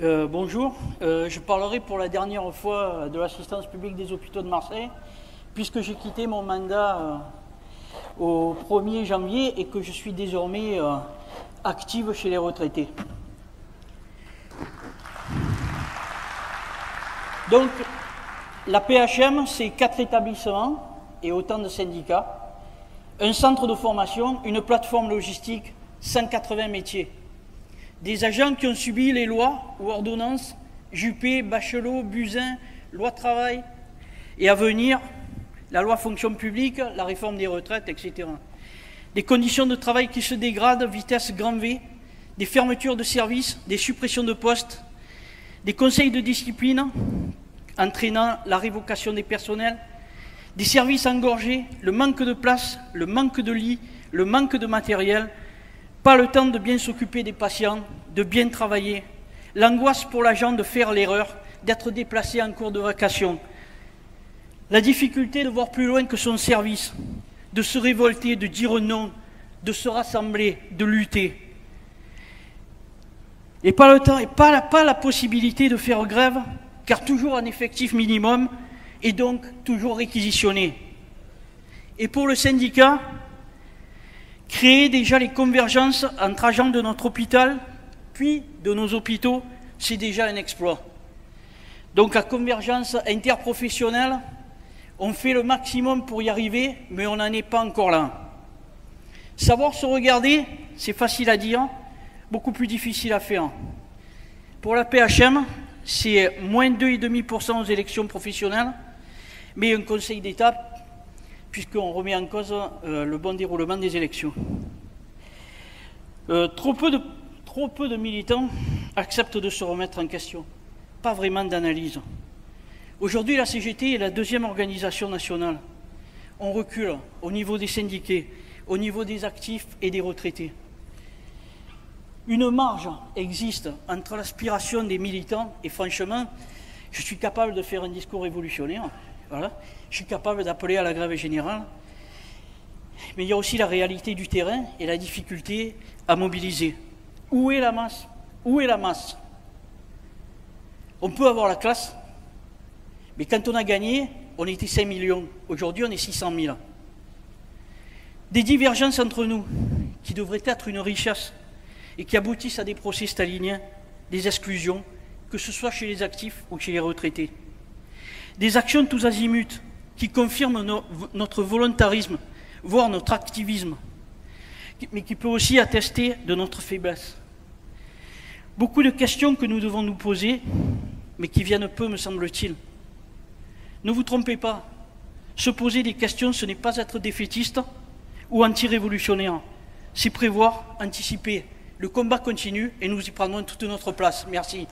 Bonjour, je parlerai pour la dernière fois de l'assistance publique des hôpitaux de Marseille, puisque j'ai quitté mon mandat au 1er janvier et que je suis désormais active chez les retraités. Donc, la PHM, c'est 4 établissements et autant de syndicats, un centre de formation, une plateforme logistique, 180 métiers. Des agents qui ont subi les lois ou ordonnances, Juppé, Bachelot, Buzyn, loi travail, et à venir, la loi fonction publique, la réforme des retraites, etc. Des conditions de travail qui se dégradent, vitesse grand V, des fermetures de services, des suppressions de postes, des conseils de discipline entraînant la révocation des personnels, des services engorgés, le manque de place, le manque de lits, le manque de matériel, pas le temps de bien s'occuper des patients, de bien travailler, l'angoisse pour l'agent de faire l'erreur, d'être déplacé en cours de vacation, la difficulté de voir plus loin que son service, de se révolter, de dire non, de se rassembler, de lutter. Et pas le temps, et pas la possibilité de faire grève, car toujours un effectif minimum et donc toujours réquisitionné. Et pour le syndicat, créer déjà les convergences entre agents de notre hôpital, puis de nos hôpitaux, c'est déjà un exploit. Donc la convergence interprofessionnelle, on fait le maximum pour y arriver, mais on n'en est pas encore là. Savoir se regarder, c'est facile à dire, beaucoup plus difficile à faire. Pour la PHM, c'est moins 2,5% aux élections professionnelles, mais un conseil d'État, puisqu'on remet en cause le bon déroulement des élections. Trop peu de militants acceptent de se remettre en question. Pas vraiment d'analyse. Aujourd'hui, la CGT est la deuxième organisation nationale. On recule au niveau des syndiqués, au niveau des actifs et des retraités. Une marge existe entre l'aspiration des militants et franchement, je suis capable de faire un discours révolutionnaire. Voilà. Je suis capable d'appeler à la grève générale. Mais il y a aussi la réalité du terrain et la difficulté à mobiliser. Où est la masse? Où est la masse? On peut avoir la classe, mais quand on a gagné, on était 5 millions. Aujourd'hui, on est 600 000. Des divergences entre nous, qui devraient être une richesse, et qui aboutissent à des procès staliniens, des exclusions, que ce soit chez les actifs ou chez les retraités. Des actions tous azimuts qui confirment notre volontarisme, voire notre activisme, mais qui peut aussi attester de notre faiblesse. Beaucoup de questions que nous devons nous poser, mais qui viennent peu, me semble-t-il. Ne vous trompez pas, se poser des questions, ce n'est pas être défaitiste ou anti-révolutionnaire, c'est prévoir, anticiper. Le combat continue et nous y prendrons toute notre place. Merci.